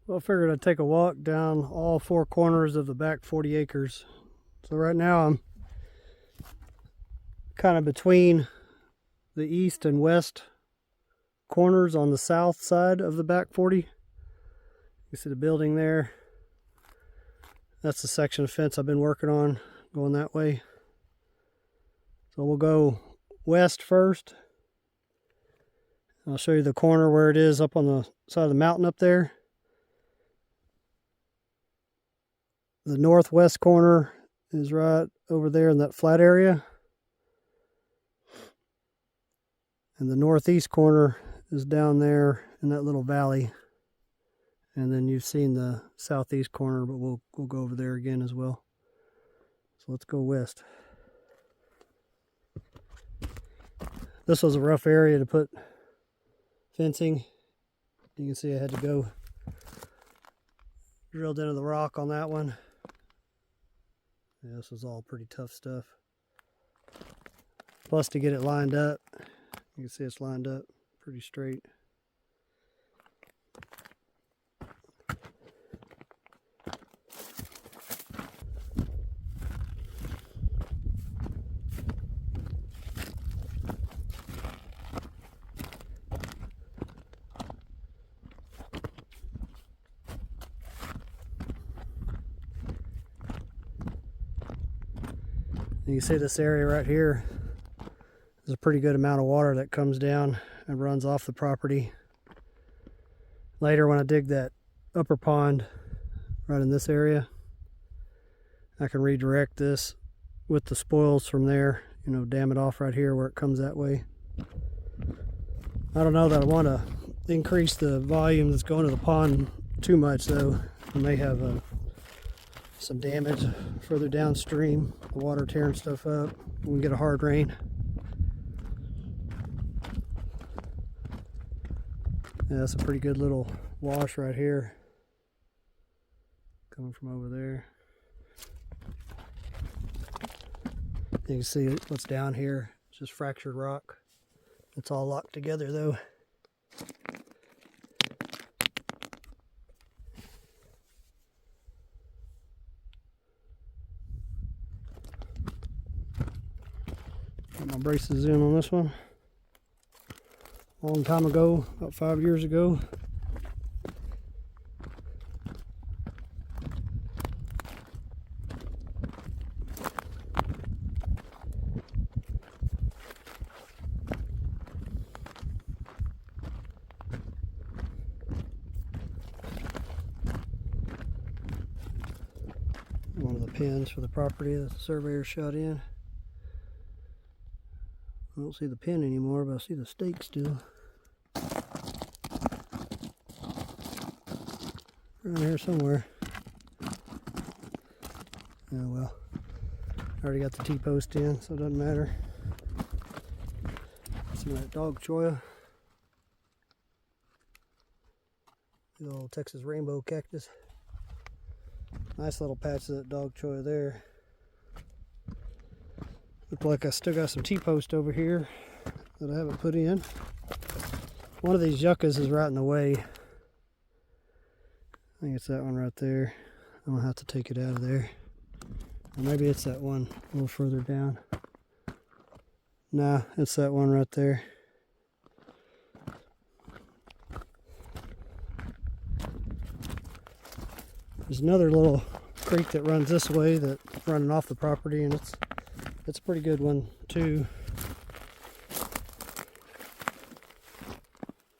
Well, I figured I'd take a walk down all four corners of the back 40 acres. So right now I'm kind of between the east and west corners on the south side of the back 40. You see the building there. That's the section of fence I've been working on going that way. So we'll go west first. I'll show you the corner where it is up on the side of the mountain up there. The northwest corner is right over there in that flat area. And the northeast corner is down there in that little valley. And then you've seen the southeast corner, but we'll go over there again as well. So let's go west. This was a rough area to put fencing. You can see I had to go drilled into the rock on that one. Yeah, this was all pretty tough stuff. Plus, to get it lined up, you can see it's lined up pretty straight. You can see this area right here. There's a pretty good amount of water that comes down and runs off the property. Later, when I dig that upper pond right in this area, I can redirect this with the spoils from there, you know, dam it off right here where it comes that way. I don't know that I want to increase the volume that's going to the pond too much, though. I may have some damage further downstream, the water tearing stuff up when we get a hard rain. Yeah, that's a pretty good little wash right here coming from over there. You can see what's down here. It's just fractured rock. It's all locked together though. Got my braces in on this one. Long time ago, about 5 years ago. One of the pins for the property that the surveyor shot in. I don't see the pin anymore, but I see the stake still. Around here somewhere. Oh well. I already got the T-post in, so it doesn't matter. Some of that dog cholla. The old Texas rainbow cactus. Nice little patch of that dog cholla there. Look like I still got some T-post over here that I haven't put in. One of these yuccas is right in the way. I think it's that one right there. I'm gonna have to take it out of there. Or maybe it's that one a little further down. Nah, it's that one right there. There's another little creek that runs this way that's running off the property, and it's a pretty good one too.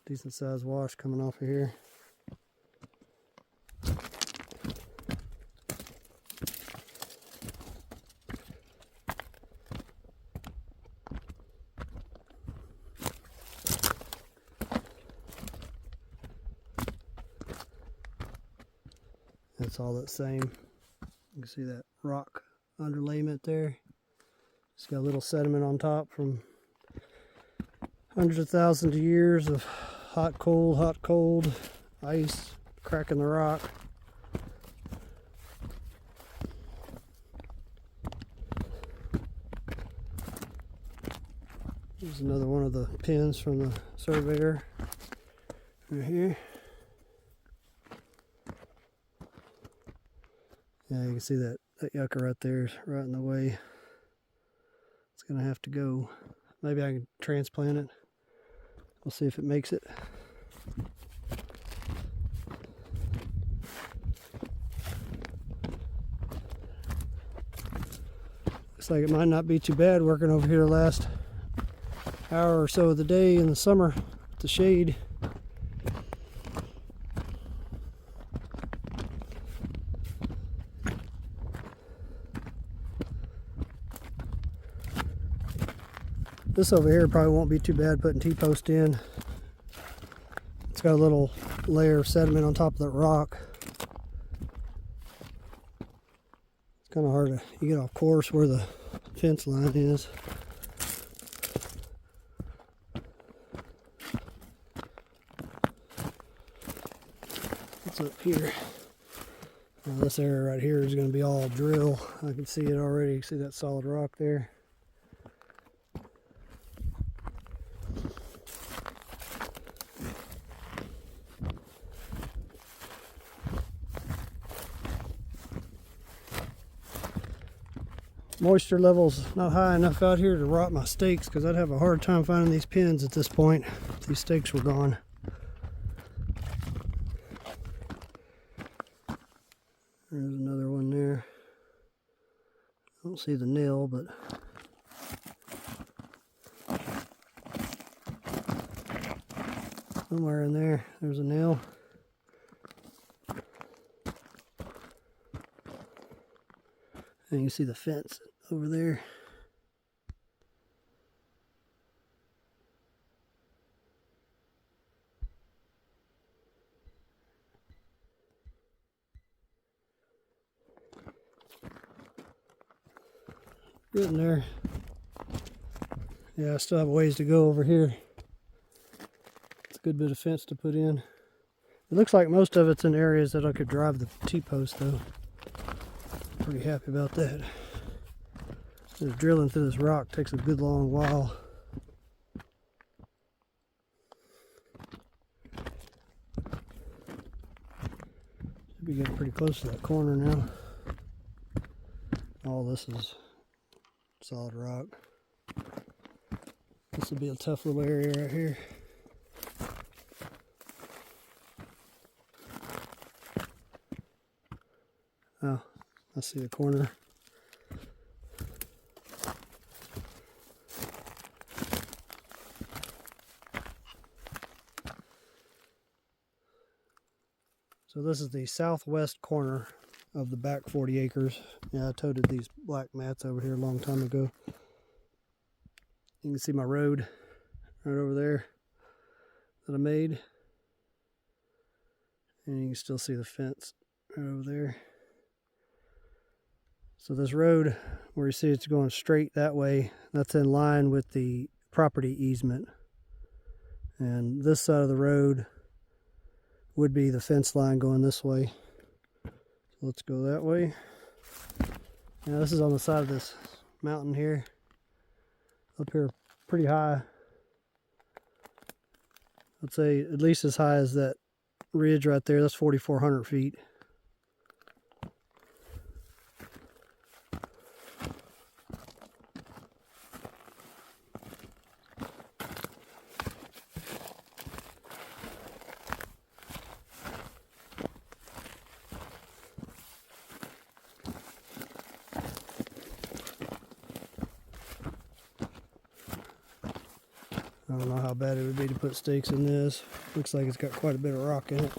Decent sized wash coming off of here. It's all the same. You can see that rock underlayment there. It's got a little sediment on top from hundreds of thousands of years of hot, cold, ice cracking the rock. Here's another one of the pins from the surveyor right here. Yeah, you can see that yucca right there is right in the way. It's gonna have to go. Maybe I can transplant it. We'll see if it makes it. Looks like it might not be too bad working over here the last hour or so of the day in the summer with the shade. This over here probably won't be too bad putting T-post in. It's got a little layer of sediment on top of that rock. It's kind of hard to you get off course where the fence line is. What's up here? Now this area right here is going to be all drill. I can see it already. You can see that solid rock there. Moisture level's not high enough out here to rot my stakes, because I'd have a hard time finding these pins at this point if these stakes were gone. There's another one there. I don't see the nail, but somewhere in there, there's a nail. And you can see the fence over there. Getting there. Yeah, I still have a ways to go over here. It's a good bit of fence to put in. It looks like most of it's in areas that I could drive the T-post though. Pretty happy about that. Just drilling through this rock takes a good long while. Should be getting pretty close to that corner now. All this is solid rock. This will be a tough little area right here. Oh, I see the corner. So this is the southwest corner of the back 40 acres. Yeah, I toted these black mats over here a long time ago. You can see my road right over there that I made. And you can still see the fence right over there. So this road, where you see it's going straight that way, that's in line with the property easement. And this side of the road would be the fence line going this way. So let's go that way. Now this is on the side of this mountain here. Up here pretty high. I'd say at least as high as that ridge right there. That's 4,400 feet. I don't know how bad it would be to put stakes in this. Looks like it's got quite a bit of rock in it.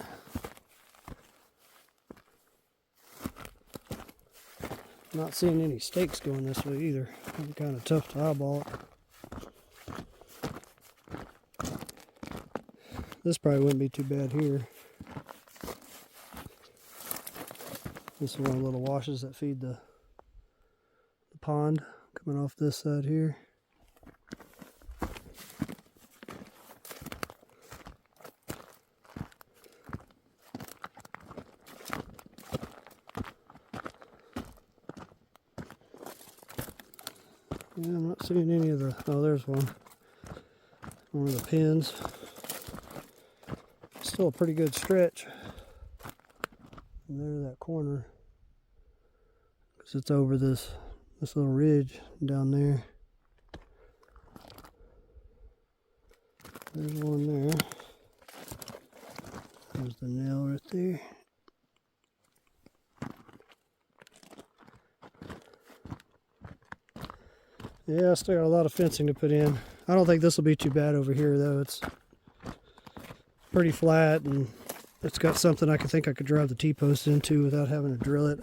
Not seeing any stakes going this way either. It'd be kind of tough to eyeball it. This probably wouldn't be too bad here. This is one of the little washes that feed the pond coming off this side here. Yeah, I'm not seeing any of the, oh, there's one. One of the pins. Still a pretty good stretch. And there's that corner. because it's over this little ridge down there. There's one there. There's the nail right there. Yeah, I still got a lot of fencing to put in. I don't think this will be too bad over here though. It's pretty flat and it's got something I could drive the T-post into without having to drill it.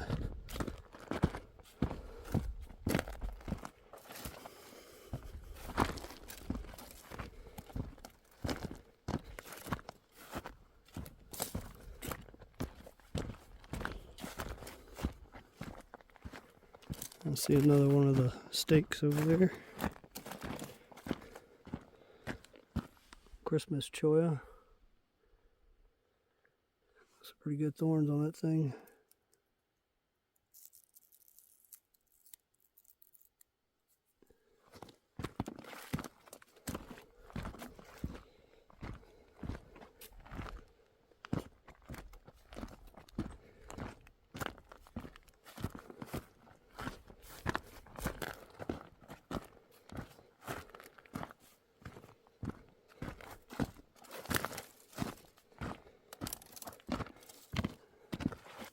I see another one of the stakes over there. Christmas cholla. Some pretty good thorns on that thing.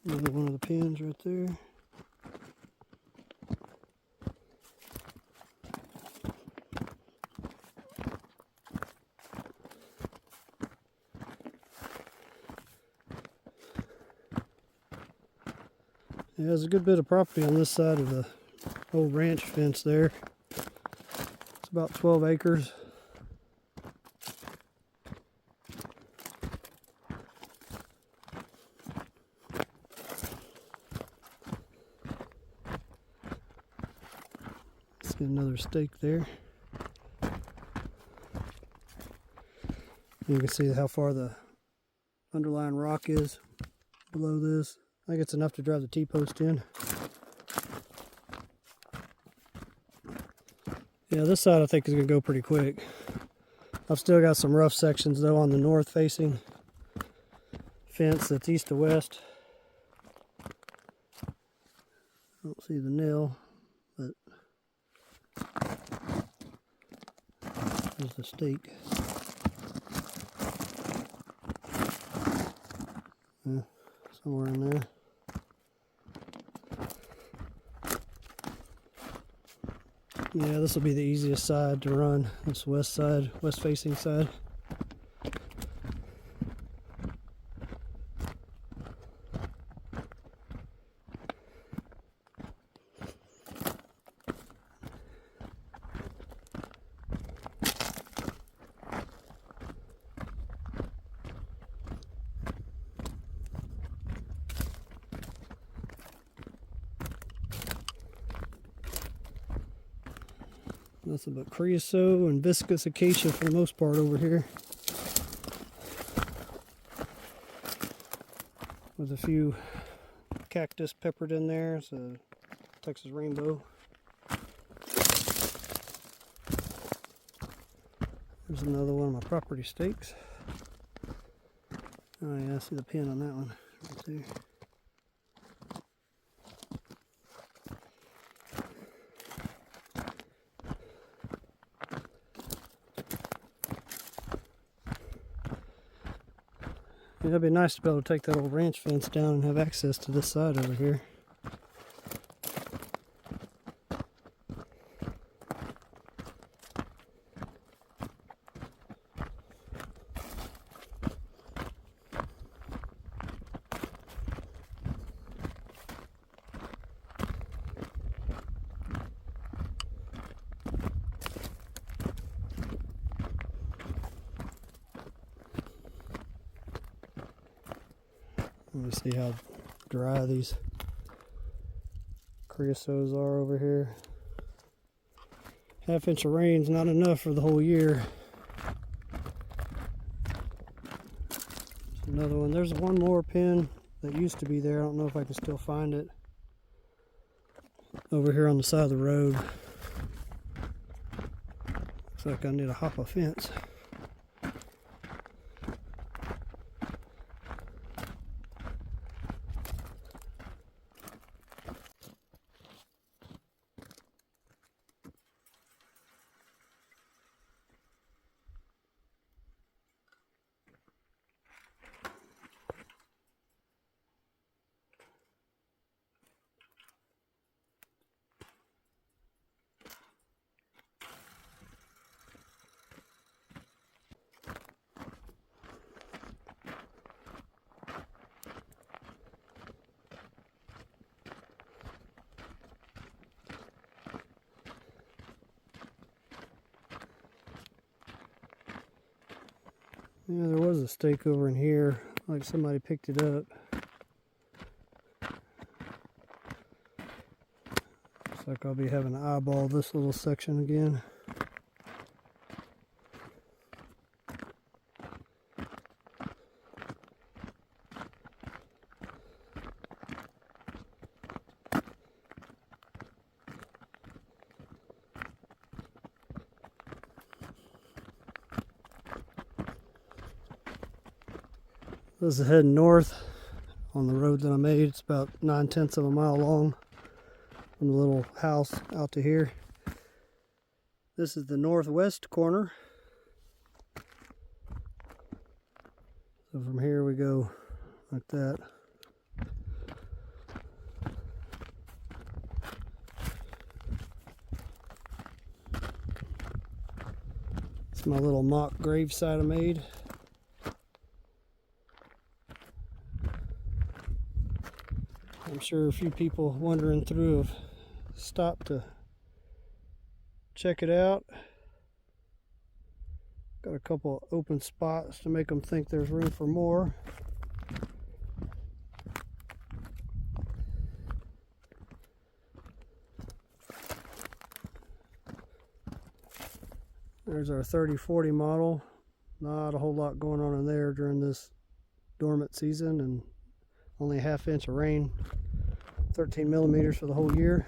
Another one of the pins right there. Yeah, there's a good bit of property on this side of the old ranch fence there. It's about 12 acres. See another stake there. You can see how far the underlying rock is below this. I think it's enough to drive the T-post in. Yeah, this side I think is going to go pretty quick. I've still got some rough sections though on the north facing fence that's east to west. I don't see the nail, but there's the stake. Yeah, somewhere in there. Yeah, this will be the easiest side to run. This west side, west facing side. Nothing but creosote and viscous acacia for the most part over here. With a few cactus peppered in there. It's a Texas rainbow. There's another one of my property stakes. Oh yeah, I see the pin on that one right there. Yeah, it'd be nice to be able to take that old ranch fence down and have access to this side over here. Let me see how dry these creosotes are over here. Half-inch of rain's not enough for the whole year. Another one. There's one more pin that used to be there. I don't know if I can still find it. Over here on the side of the road. Looks like I need to hop a fence. Yeah, there was a stake over in here, like somebody picked it up. Looks like I'll be having to eyeball this little section again. This is heading north on the road that I made. It's about 9/10 of a mile long from the little house out to here. This is the northwest corner. So from here we go like that. It's my little mock gravesite I made. I'm sure a few people wandering through have stopped to check it out. Got a couple open spots to make them think there's room for more. There's our 3040 model. Not a whole lot going on in there during this dormant season, and only a ½ inch of rain. 13 millimeters for the whole year.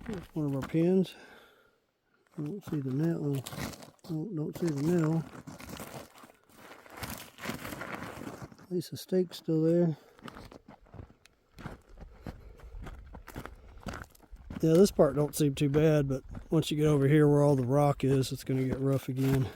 Here's one of our pins. I don't see the nail. Oh, don't see the nail. At least the stake's still there. Yeah, this part don't seem too bad, but once you get over here where all the rock is, it's going to get rough again.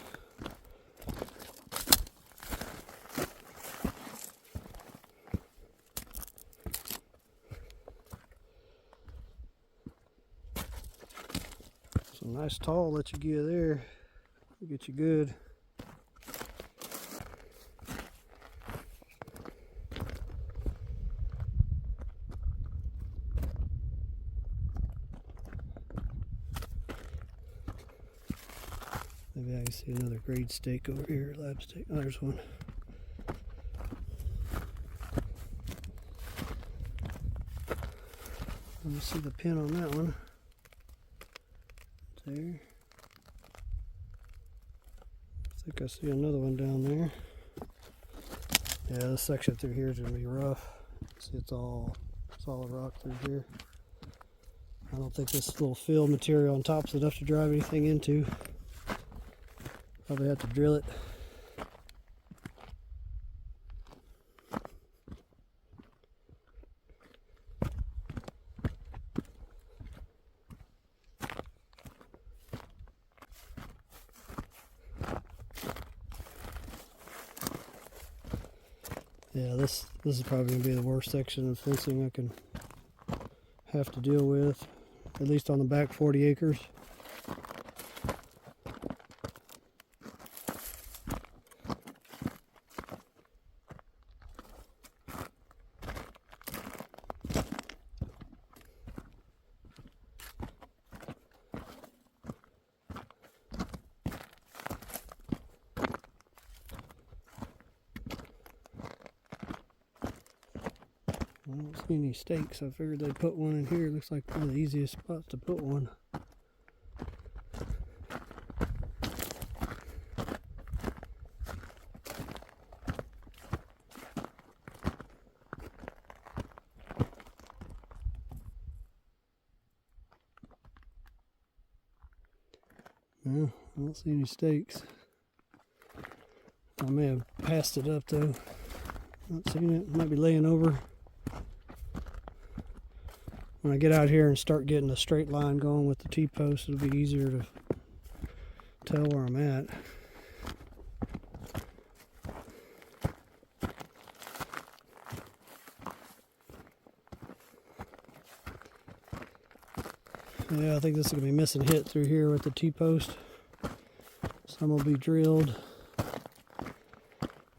Some nice tall that you get there will get you good. Maybe I can see another grade stake over here, lab stake. Oh, there's one. Let me see the pin on that one. There. I think I see another one down there. Yeah, this section through here is going to be rough. See, it's all solid rock through here. I don't think this little fill material on top is enough to drive anything into. Probably have to drill it. Yeah, this is probably going to be the worst section of fencing I can have to deal with, at least on the back 40 acres. I don't see any stakes. I figured they'd put one in here. Looks like one of the easiest spots to put one. No, I don't see any stakes. I may have passed it up though. Not seeing it. It might be laying over. When I get out here and start getting a straight line going with the T-post, it'll be easier to tell where I'm at. Yeah, I think this is going to be missing hit through here with the T-post. Some will be drilled.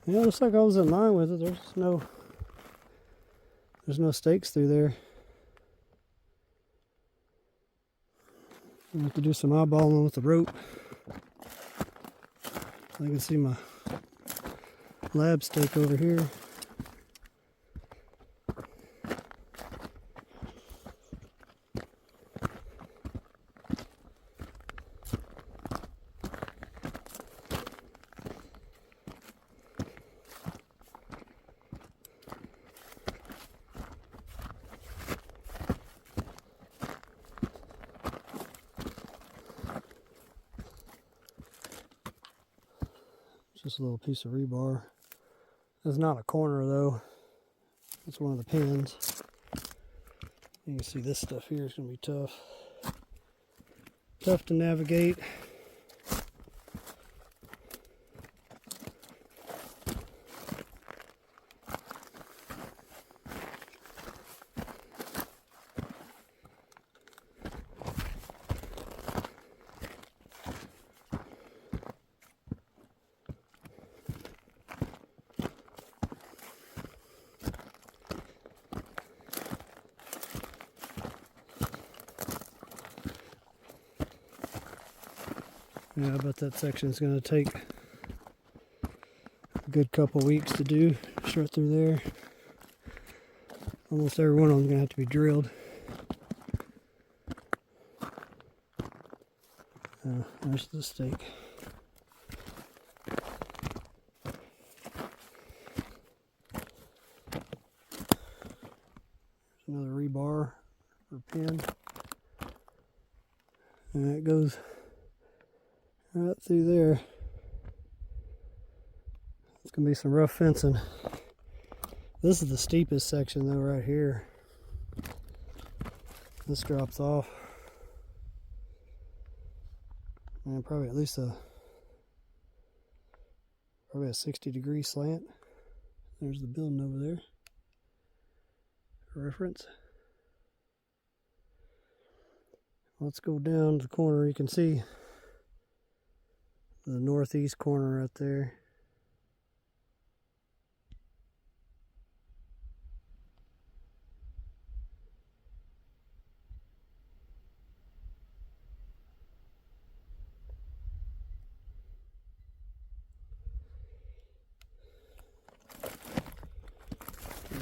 Yeah, looks like I was in line with it. There's no stakes through there. I have to do some eyeballing with the rope. I can see my lab stake over here. Just a little piece of rebar. It's not a corner though. It's one of the pins. You can see this stuff here is going to be tough. Tough to navigate. Yeah, I bet that section is going to take a good couple weeks to do. Straight through there. Almost every one of them is going to have to be drilled. There's the stake. There's another rebar or pin. And it goes right through there. It's going to be some rough fencing. This is the steepest section though, right here. This drops off. And probably at least probably a 60-degree slant. There's the building over there. For reference. Let's go down to the corner. You can see the northeast corner right there.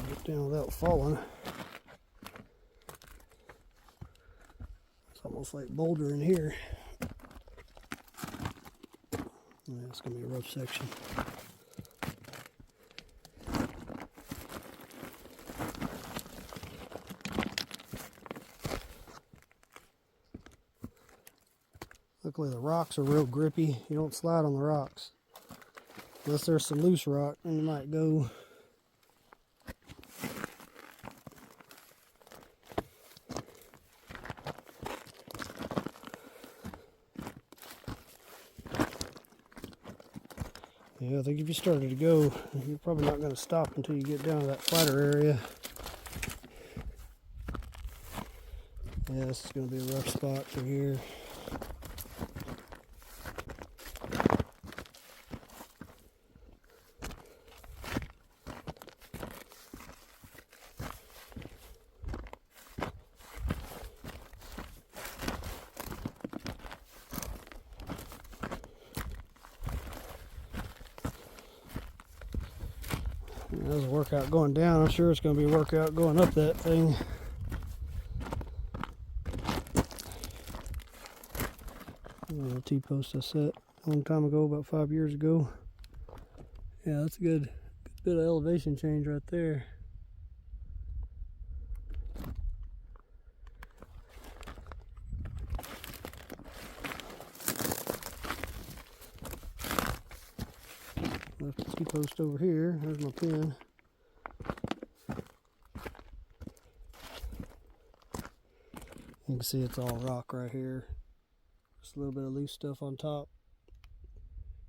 Get down without falling. It's almost like boulder in here. Yeah, it's going to be a rough section. Luckily the rocks are real grippy. You don't slide on the rocks. Unless there's some loose rock, then you might go. Yeah, I think if you started to go, you're probably not going to stop until you get down to that flatter area. Yeah, this is going to be a rough spot through here. That was a workout going down. I'm sure it's going to be a workout going up that thing. The T-post I set a long time ago, about 5 years ago. Yeah, that's a good bit of elevation change right there. Left the T-post over here. There's my pin. You can see it's all rock right here. Just a little bit of loose stuff on top.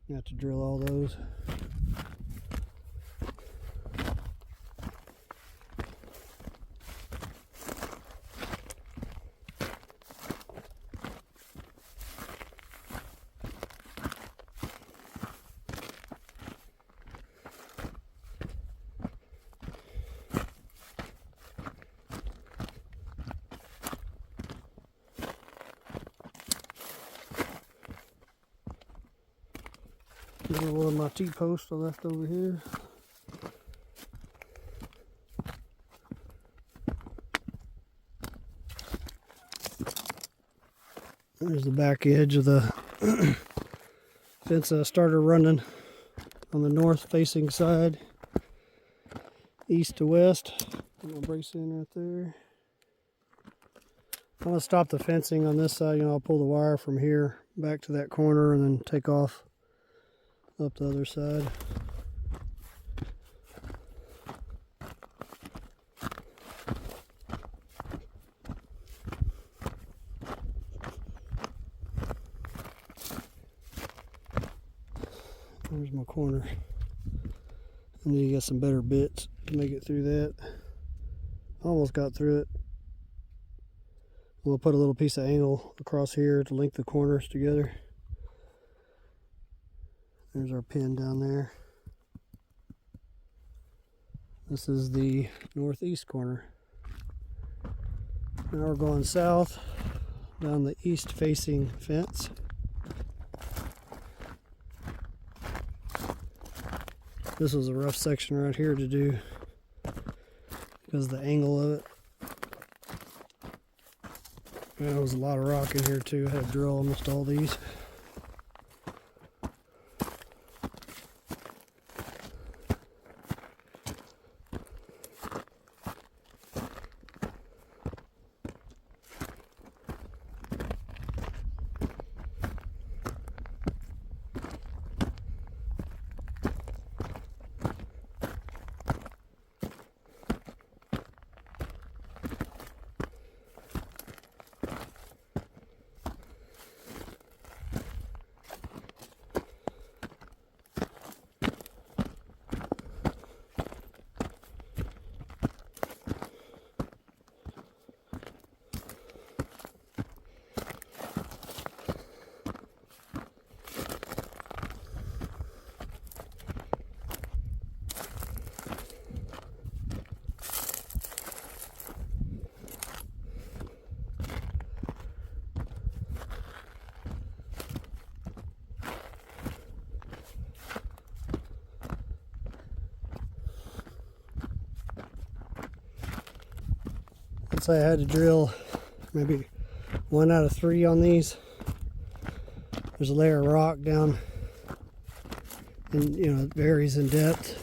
You have to drill all those. Another one of my T-posts I left over here. There's the back edge of the fence I started running on the north facing side, east to west. I'm gonna brace in right there. I'm gonna stop the fencing on this side. I'll pull the wire from here back to that corner and then take off up the other side. There's my corner. And then you got some better bits to make it through that. Almost got through it. We'll put a little piece of angle across here to link the corners together. There's our pin down there. This is the northeast corner. Now we're going south down the east facing fence. This was a rough section right here to do because of the angle of it. And there was a lot of rock in here too. I had to drill almost all these. I'd say I had to drill maybe 1 out of 3 on these. There's a layer of rock down, and it varies in depth.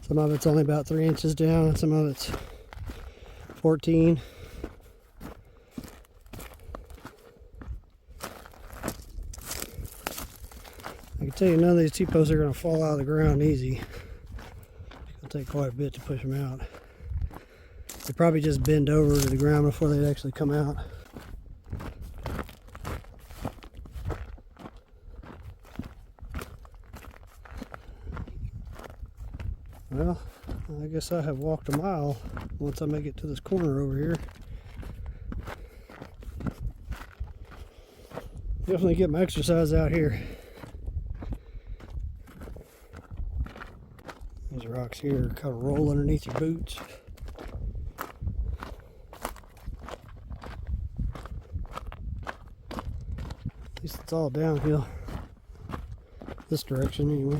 Some of it's only about 3 inches down, and some of it's 14. I can tell you none of these T-posts are going to fall out of the ground easy. It'll take quite a bit to push them out. They probably just bend over to the ground before they actually come out. Well, I guess I have walked a mile once I make it to this corner over here. Definitely get my exercise out here. These rocks here kind of roll underneath your boots. At least it's all downhill. This direction anyway.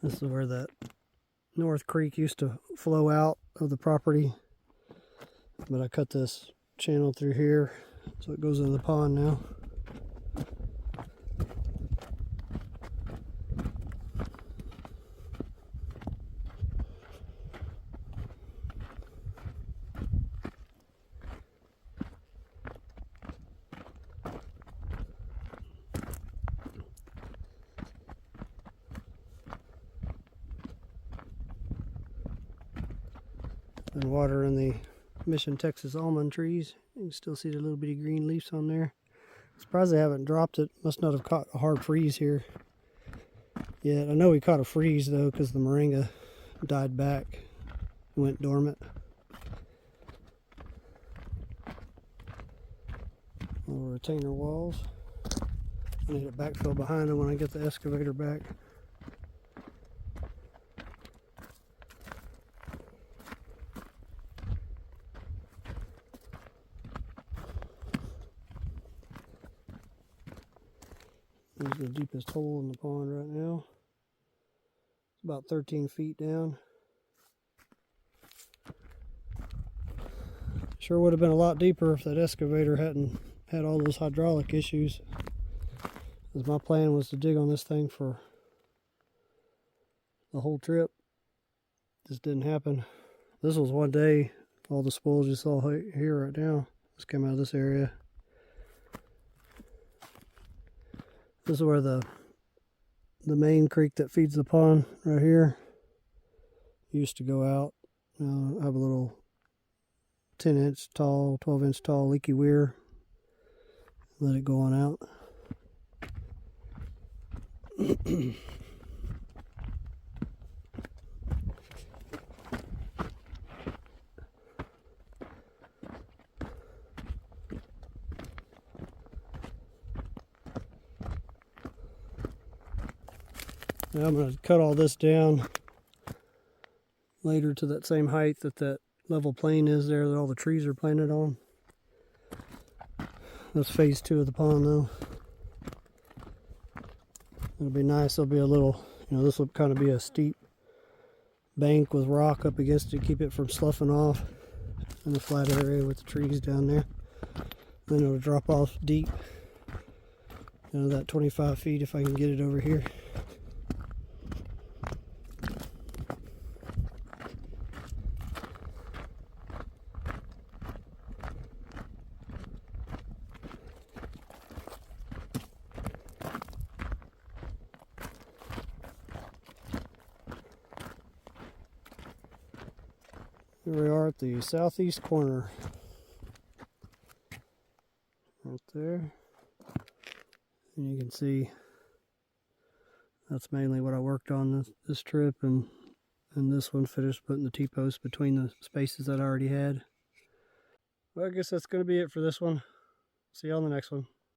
This is where that North Creek used to flow out of the property, but I cut this channel through here so it goes into the pond now. And water in the Mission Texas almond trees. You can still see the little bitty green leaves on there. Surprised they haven't dropped it. Must not have caught a hard freeze here yet. I know we caught a freeze though because the moringa died back and went dormant. Little retainer walls. I need a backfill behind them when I get the excavator back. This is the deepest hole in the pond right now. It's about 13 feet down. Sure would have been a lot deeper if that excavator hadn't had all those hydraulic issues. Because my plan was to dig on this thing for the whole trip. Just didn't happen. This was one day. All the spoils you saw here right now just came out of this area. This is where the main creek that feeds the pond right here used to go out. I have a little 10-inch tall, 12-inch tall leaky weir. Let it go on out. Now I'm going to cut all this down later to that same height that level plane is there that all the trees are planted on. That's phase 2 of the pond though. It'll be nice. It'll be a little, this will kind of be a steep bank with rock up against it to keep it from sloughing off, and the flat area with the trees down there. Then it'll drop off deep, that 25 feet if I can get it over here. Here we are at the southeast corner. Right there. And you can see that's mainly what I worked on this trip, and this one finished putting the T-post between the spaces that I already had. Well, I guess that's going to be it for this one. See you on the next one.